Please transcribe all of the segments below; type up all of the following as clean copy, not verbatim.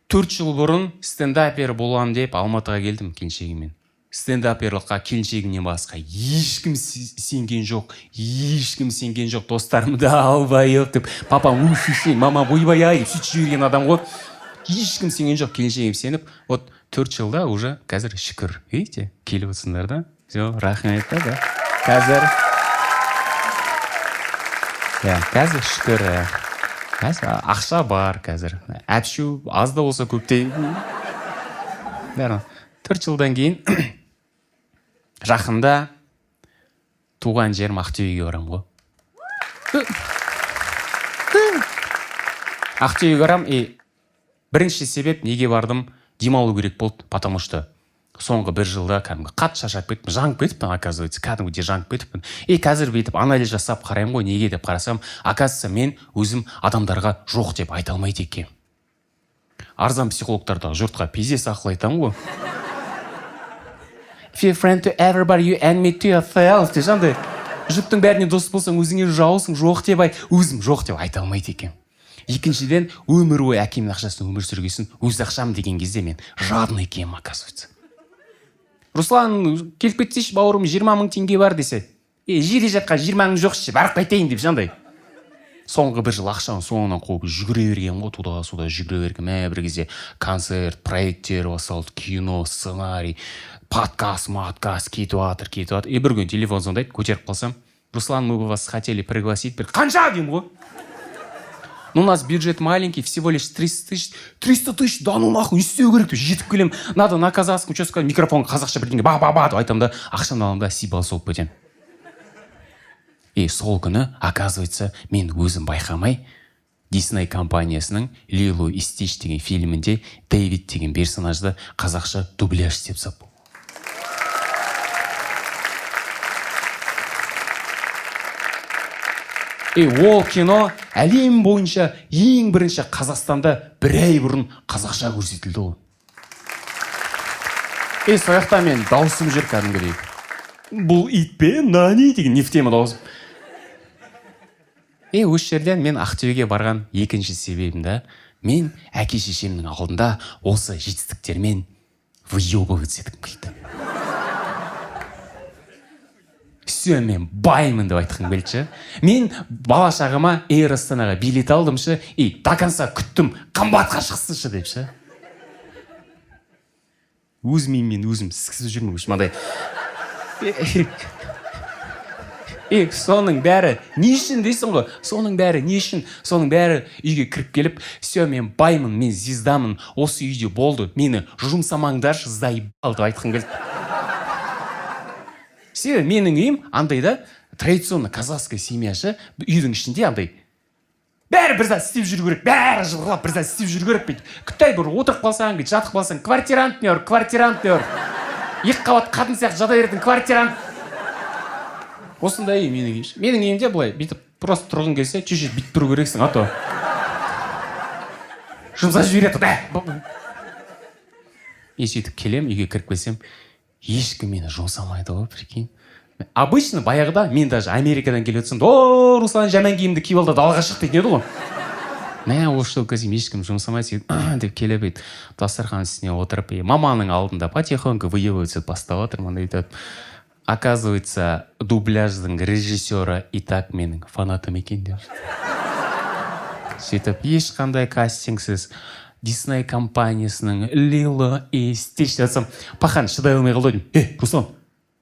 4 жыл бұрын стендапер боламын деп Алматыға келдім келіншегіммен. Стендаперлыққа келіншегімнен басқа ешкім сенген жоқ. Достарым да албайық деп. Папам шеше, мама ойбай-ай, сөйтіп жіберген адам ғой. Ешкім сенген жоқ, келіншегім сеніп. Вот 4 жылда уже қазір шүкір. Видите, келіп отырсыңдар да. Все, рахмет да. Қазір шүкір. Ақша бар қазір. Әпшу аз да болса көптей. 4 жылдан кейін жақында туған жерім Ақтөбеге барам ғой. Ақтөбеге барам. Бірінші себеп неге бардым? Демалу керек болды, потому что соңғы 1 жылда кәдімгі қатты шаршап кеттім, жаңып кетіппін, оказывается, кәдімгідей жаңып кетіппін. Қазір бүйтіп анализ жасап қараймын ғой, неге деп қарасам, оказывается, мен өзім адамдарға жоқ деп айта алмайды екенмін. Арзан психологтарда жұртқа пиздец ақыл айтамын ғой. Feel friend to everybody, you admit to yourself. Жандай, жұрттың бәріне дос болсаң, өзіңе жаусың, жоқ деп өзім жоқ деп айта алмайды екенмін. Екіншіден, өмір бойы әкемнің ақшасын өмір сүргесін, өз ақшам деген кезде мен жадный екенмін, оказывается. Руслан, келіп кетсейші, бауырым, 20 000 теңге бар десе. Жерде жатқан 20 000 жоқ ше, барып қайтайын деп жандай. Соңғы 1 жыл ақшаны соңынан қуып жүгіре берген ғой, туда суда жүгіре берген. Бір кезде концерт, проекттер басталды, кино, сценарий, подкаст кетіп жатыр. Бір күн телефон звондайды, көтеріп қалсам, Руслан, мы бы вас хотели пригласить. Қанша деймін ғой? У нас бюджет маленький, всего лишь 300 000. 300 000, да ну нахуй, не істеу керек деп жетіп келем. Надо на казахском участке микрофон қазақша бірдеңе ба-ба-ба деп айтам да, ақшаны алам да, сибал соғып кетем. Сол күні, оказывается, мен өзім байқамай, Disney компаниясының Лило и Стич деген фильмінде Дэвид деген персонажды қазақша дубляж істеп сап. Ол кино әлем бойынша ең бірінші Қазақстанда 1 ай бұрын қазақша көрсетілді ғой. Сояқта мен даусым жүр кәдімгідей. Бұл ит пе, нани деген нефтема даусым. Осы жерден мен Ақтөбеге барған екінші себебім да, мен әке-шешемнің алдында осы жетістіктермен выебываться етіп қойдым. Все, мен баймын деп айтқым келді. Мен бала шағыма Эйр Астанаға билет алдымшы, до конца күттім, қымбатқа шықсыншы депші. Өзімен өзім сіксіз жүрмін, мынандай. Соның бәрі не үшін дейсің ғой? Соның бәрі не үшін? Соның бәрі үйге кіріп келіп, все, мен баймын, мен звездамын, осы үйде болды, мені жұмсамаңдаршы, заебал деп айтқым келді. Себебі менің үйім андай да, традиционно казахская семьяшы, үйдің ішінде андай. Бәрі бір зат істеп жүру керек, бәрі жылғылап бір зат істеп жүру керек бейді. Күттай бір отырып қалсаң, жатып қалсаң, квартирант не ор. 2 қабат қатын сияқты жата беретін квартирант. Осындай менің үйім. Менің үйімде былай, бүйтіп просто тұрғың келсе, чуть-чуть бүйтіп тұру керексің, а то. Жұмсап жібереді, да. Сөйтіп келем, үйге кіріп келсем, ешкім мені жұмсамайды ғой, прикинь. Обычно баяғыда мен даже Америкадан келіп отырсам, Руслан жаман киімді киіп алды, далаға шық дейтін еді ғой. Осы жыл көзім ешкім жұмсамайды деп келіп еді. Дастархан үстіне отырып, маманың алдында потихоньку выебываться бастап отыр, мындай айтады. Оказывается, дубляждың режиссері и так менің фанатым екен деп. Сөйтіп, ешқандай кастингсіз Disney компаниясының Лило и Стич жатсам, пахан шыдай алмай қалды деймін. Руслан,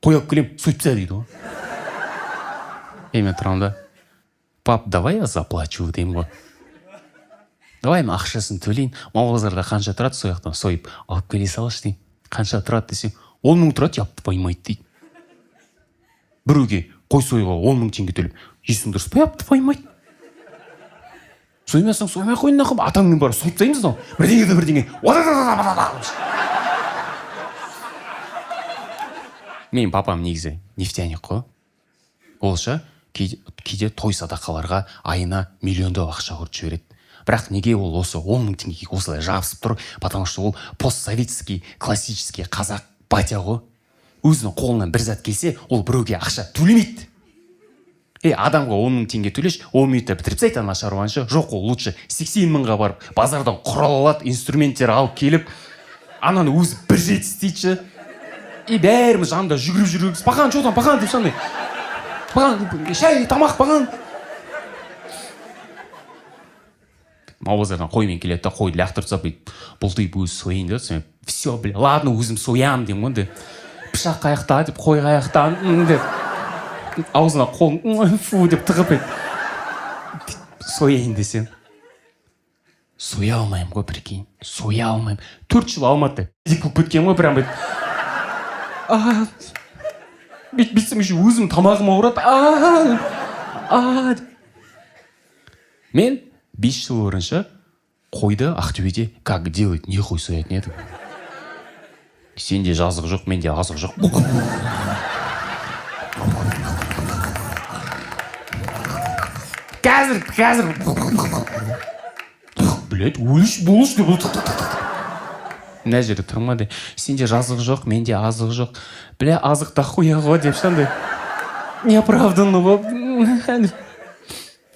қойып келем, сөйтпсе дейді ғой. Мен тұрамын да, пап, давай я заплачу деймін ғой. Давай мен ақшасын төлейін, мал-базарда қанша тұрады, сояқтан сойып алып келе салыш деймін. Қанша тұрады десем, 10 000 тұрады, япты поймайды дейді. Біреуге қой сойға 10 000 теңге төлеп, есің дұрыс па, япты поймайды. Соймасаң, соймай қойын нақым, атаңмен бар, сойыптаймыз да, бірдеңе. Мен папам негізі нефтяник қой. Олша, кейде той садақаларға айына миллиондап ақша құрт жібереді. Бірақ неге ол осы 10 000 теңгеге осылай жабысып тұр, потому что ол постсоветский, классический қазақ батя ғой. Өзінің қолынан бір зат келсе, ол біреуге ақша төлемейді. адамға 10 мың теңге төлеш, 10 минутта бітіріп тастайды ана шаруаны ше. Жоқ, ол лучше 80 мыңға барып, базардан құрал алады, инструменттер алып келіп, ананы өзі бір рет істейді ше. Бәріміз жанында жүгіріп жүргіз. Бақан, что там, бақан деп сондай. Бақан, шай, тамақ, бақан. Базардан қоймен келеді да, қойды лақтырып тастап, бұлтиып өзі сояйын деп, все, бля, ладно, өзім соям деймін ғой. Пышақ қаяқта деп, қой қаяқта деп. Аузына қолын фу деп тығып сояйын десем. Соя алмаймын ғой, прикинь. Соя алмаймын. 4 жыл алмады. Болып кеткен ғой, прям бүйтсем еще өзім тамағым ауырады. Мен 5 жыл бұрынша қойды Ақтөбеде как делать нехуй соятын едім. Сенде жазық жоқ, менде азық жоқ. Қазір. Блядь, өліш деп ұлтық. Мына жерде тұрмады. Сенде жазық жоқ, менде азық жоқ. Бля, азық та хуя ғой деп шандай. Неоправданно болып.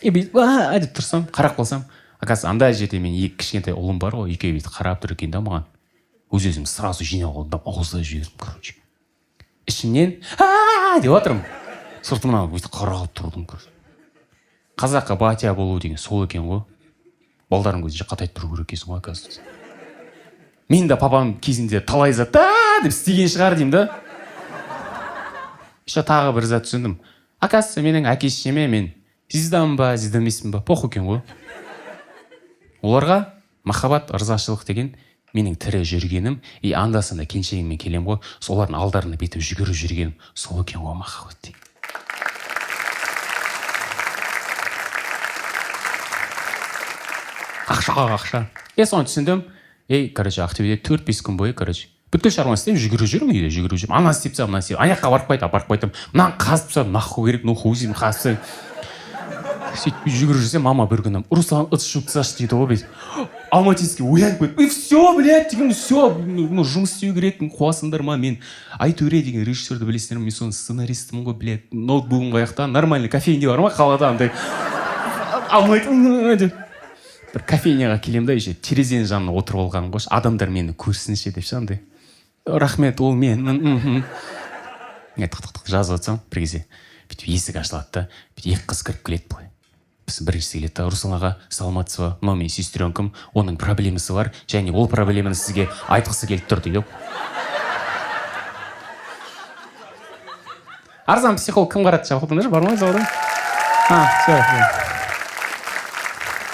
Деп тұрсам, қарап қалсам. Оказывается, андай жерде мен 2 кішкентай ұлым бар ғой, екеуі бүйтіп қарап тұр екен да маған. Өз-өзім сразу жинап алдым, ауызда жібердім, короче. Ішімнен деп отырмын. Сыртымнан бүйтіп қарап тұрдым. Қазаққа батя болу деген сол екен ғой. Балдарың көзінше қатайтып тұру керек екенсің ғой, оказывается. Мен де папам кезінде талай зат деп істеген шығар деймін да. Еще тағы бір зат түсіндім. Оказывается, менің әке-шешеме мен звездамын ба, звезда емеспін ба, похуй екен ғой. Оларға махаббат, ырзашылық деген менің тірі жүргенім, анда-санда келіншегіммен келем ғой, солардың алдарына бетіп жүгіріп жүргенім, сол екен ғой махаббат деген. Ақша. Соны түсіндім. Короче, Ақтөбеде 4-5 күн бойы, короче, бүткіл шаруаны істеймін, жүгіріп жүрмін, үйде жүгіріп жүрмін. Ана істепсам, мына істеп. Аяққа барып қайтам. Мынаны қазып тастап, нахуй керек, өзім қазып сөйтіп жүгіріп жүрсем, мама бір күні Руслан ыдыс жуып тасташы дейді ғой. Алматинский оянып кетіп, все, блядь, деген все, жұмыс істеу керек, қуасыңдар ма, мен Айтөре деген режиссерді білесіңдер ме, мен соның сценаристімін ғой, блядь, ноутбугым қаяқта, нормальный кофейня бар ма, қалада андай. Алмайтын деп. Бір кофейняға келем да, еще терезенің жанына отырып алғаным ғой, адамдар мені көрсінші деп ше, андай. Рахмет, ол мен. Тық жазып жатсам, бір кезде бүйтіп есік ашылады да, бүйтіп 2 қыз кіріп келеді былай. Біріншісі келеді да, Руслан аға, саламатсыз ба, мынау менің сестренкам, оның проблемасы бар, және ол проблеманы сізге айтқысы келіп тұр дейді. Арзан психолог кім қарады шақырдыңдар, бар ма жаудан?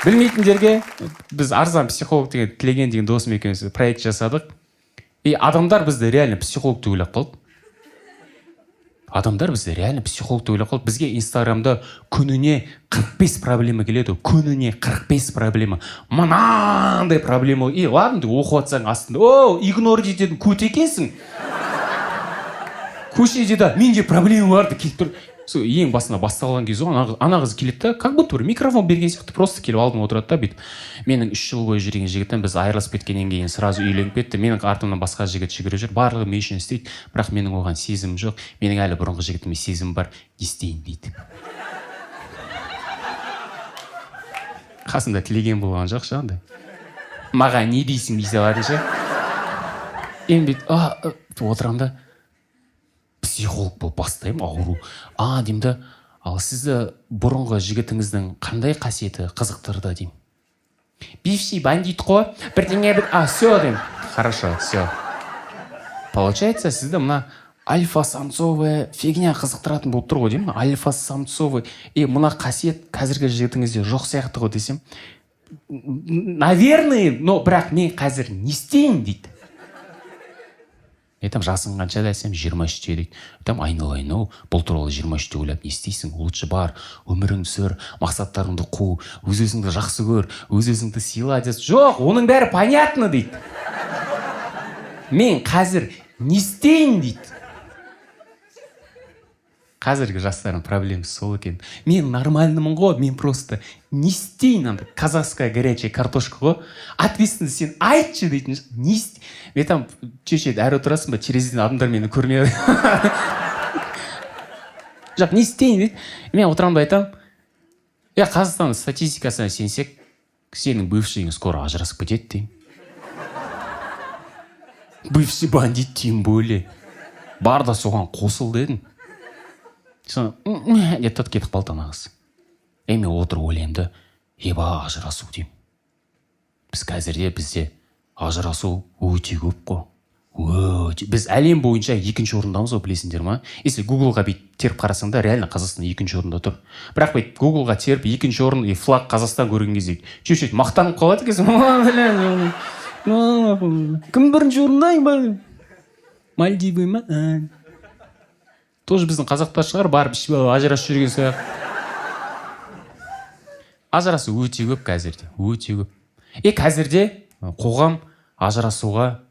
Білмейтіндерге, біз арзан психолог деген тілеген деген досым екеуміз проект жасадық. Адамдар бізді реально психологты ойлап қалды. Бізге Инстаграмда күніне 45 проблема келеді. Күніне 45 проблема. Мынандай проблема. Ладно, оқып атсаң астында. Игнор дейтін көт екенсің. Көшеде да, менде проблема барды келіп тұр. Ең басына басталған кезде ана қыз келеді да, как будто бір микрофон берген сияқты просто келіп алдыма отырады да, бүйтіп. Менің 3 жыл бойы жүрген жігіттен біз айырылысып кеткеннен кейін сразу үйленіп кетті. Менің артымнан басқа жігіт жүгіріп жүр. Барлығы мен үшін істейді, бірақ менің оған сезімім жоқ. Менің әлі бұрынғы жігітіме сезімім бар. Не істейін дейді. Қасында тілеген болған жоқ ше, андай. Маған не дейсің дей салатын ше. Енді бүйтіп отырамын да. Психолог болып бастаймын, ауру. Деймін да, ал сізді бұрынғы жігітіңіздің қандай қасиеті қызықтырды деймін. Бивший бандит қой, бірдеңе бір... Все деймін. Хорошо, все. Получается, сізді мына альфа-самцовая фигня қызықтыратын болып тұр ғой деймін. Альфа-самцовый. Мына қасиет қазіргі жігітіңізде жоқ сияқты ғой десем. Наверное, но бірақ мен қазір не істейін дейді. Жасың қанша десем 23-те дейді. Айналайын, бұл туралы 23-те ойлап не істейсің? Лучше бар, өміріңді сүр, мақсаттарыңды қу, өз-өзіңді жақсы көр, өз-өзіңді сыйла десе. Жоқ, оның бәрі понятно дейді. Мен қазір не істейін дейді. Қазіргі жастардың проблемасы сол екен. Мен нормальнымын ғой, мен просто не істейін, казахская горячая картошка ғой. Ответственность сен айтшы дейтін. Не істейін. Мен чешеді, әрі отырасың ба, терезеден адамдар мені көрмей. жоқ не істейін дейді. Мен отырамын да айтамын, Қазақстан статистикасына сенсек, сенің бывшийің скоро ажырасып кетеді деймін. Бывший бандит тем более. Бар да соған қосыл дедім. Соны деп тат кетіп қалды ана қыз. Мен отырып ойлаймын да, ажырасу деймін. Біз қазірде бізде ажырасу өте көп қой. Біз әлем бойынша екінші орындамыз ғой, білесіңдер ма? Если Google-ға бейт теріп қарасаң да, реально Қазақстан екінші орында тұр. Бірақ бейт Google-ға теріп екінші орын флаг Қазақстан көрген кезде чуть-чуть мақтанып қалады екенсің. Кім бірінші орындайын? Мальдивы ма? Тоже біздің қазақтар шығар, барып ажырасып жүрген сияқты. Ажырасу өте көп қазірде, өте көп. Қазірде қоғам ажырасуға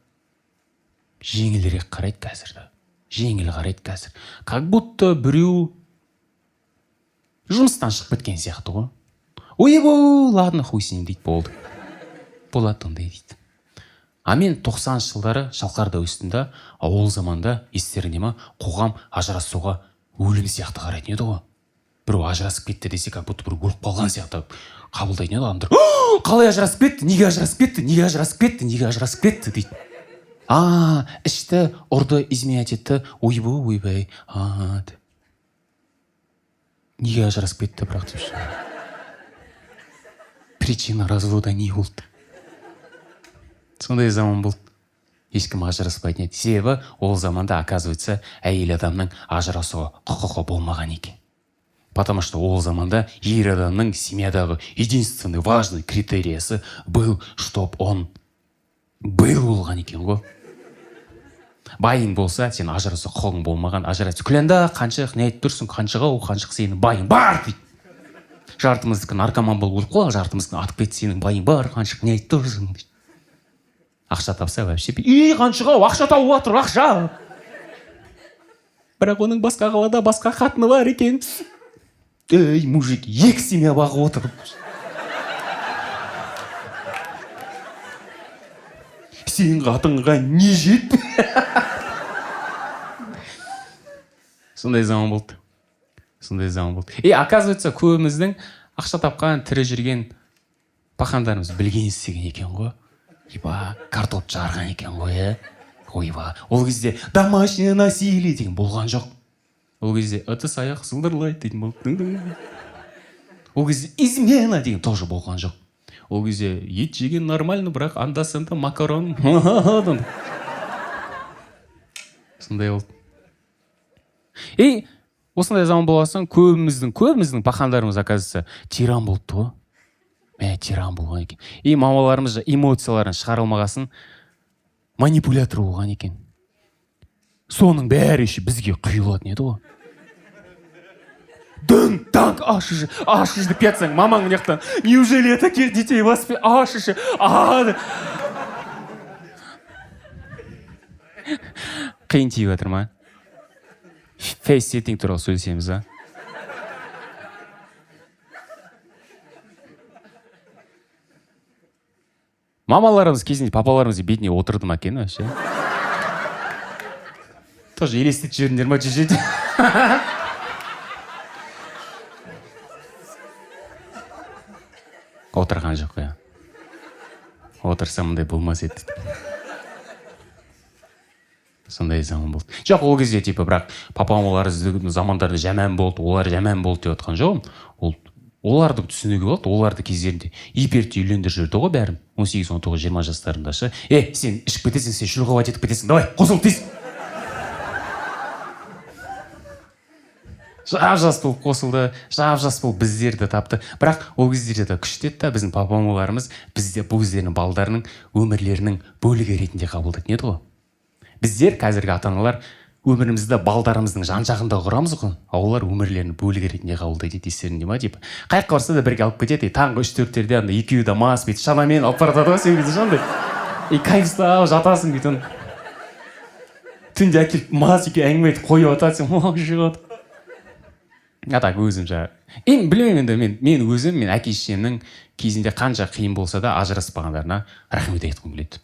жеңілірек қарайды қазірді. Жеңіл қарайды қазір. Как будто біреу жұмыстан шығып кеткен сияқты ғой. Ладно, хуй сен дейді, болды. Болады ондай дейді. Мен 90 жылдары Шалқарда өстім да, ол заманда естеріңде ма, қоғам ажырасуға өлім сияқты қарайтын еді ғой. Біреу ажырасып кетті десе, как будто біреу өліп қалған сияқты қабылдайтын еді адамдар. Қалай ажырасып кетті? Неге ажырасып кетті? Неге ажырасып кетті? Неге ажырасып кетті дейді. Ішті ұрды, изменять етті. Ойбай. Неге ажырасып кетті, бірақ дейші. Причина развода не болды. Сондай заман болды. Ешкім ажыраспайтын еді. Себебі ол заманда, оказывается, әйел адамның ажырасуға құқығы болмаған екен. Потому что ол заманда ер адамның семьядағы единственный важный критериясы был, чтоб он был болған екен ғой. Байың болса, сен ажырасу құқығың болмаған, ажырасу. Күләнда қаншық, не айтып тұрсың, қаншыға, ол қаншық сенің байың бар дейді. Жартымыздікі наркоман болып өліп қой, жартымыздікі атып кетті, сенің байың бар, қаншық, не айтып тұрсың дейді. Ақша тапса, вообще, қаншыға, ақша тауып отыр, ақша. Бірақ оның басқа қалада басқа қатыны бар екен. Мужик, екі семья бағып отыр. Сен қатынға не жетті? Сондай заман болды. Оказывается, көбіміздің ақша тапқан, тірі жүрген пахандарымыз білген істеген екен ғой. Картоп жарған екен ғой, Ол кезде домашнее насилие деген болған жоқ. Ол кезде ыдыс аяқ сылдырлайды деген болды. Ол кезде измена деген тоже болған жоқ. Ол кезде ет жеген нормально, бірақ анда-санда макарон. Сондай болды. Осындай заман болғасын, көбіміздің пахандарымыз, оказывается, тиран болыпты ғой. Тиран болған екен. Мамаларымыз эмоцияларын шығара алмағасын, манипулятор болған екен. Соның бәрі еще бізге құйылатын еді ғой. Дың-танк, ашышы деп кетсең, мамаң нектен, неужели я таких детей воспитываю? Ашышы, қиын тиіп жатыр ма? Фейс-сеттинг туралы сөйлесеміз, а? Мамаларымыз кезінде папаларымыз бетіне отырды ма екен вообще? Тоже елестетіп жібердіңдер ма чуть-чуть? Отырған жоқ, Отырса мындай болмас еді. Сондай заман болды. Жоқ, ол кезде бірақ папа-мамалары замандарда жаман болды, олар жаман болды деп отқан жоқ. Оларды түсінуге болады, оларды кездерінде иперті үйлендір жүрді ғой бәрін. 18-19-20 жастарында шы. Сен ішіп кетесің, сен шүлғават етіп кетесің, давай, қосыл тез. Жап-жас болып қосылды, жап-жас болып біздерді тапты. Бірақ ол кездерде де күшті еді, біздің папа-мамаларымыз бізде бұл өздерінің балдарының өмірлерінің бөлігі ретінде қабылдайтын еді ғой. Біздер қазіргі ата-аналар өмірімізді балдарымыздың жан-жағында құрамыз ғой, олар өмірлерінің бөлігі ретінде қабылдайды естерінде ма деп. Қайыққа барса да бірге алып кетеді, таңғы 3-4-терде анда екеуі де мас бет шанамен алып баратады ғой, сен кезде жандай. Кайфстап жатасың дейтін. Түнде әкеліп мас екеуі әңгіме айтып қойып жатады, сен шығады. Так өзім білмеймін енді, мен өзім, мен әке-шешемнің кезінде қанша қиын болса да ажыраспағандарына рахмет айтқым келеді.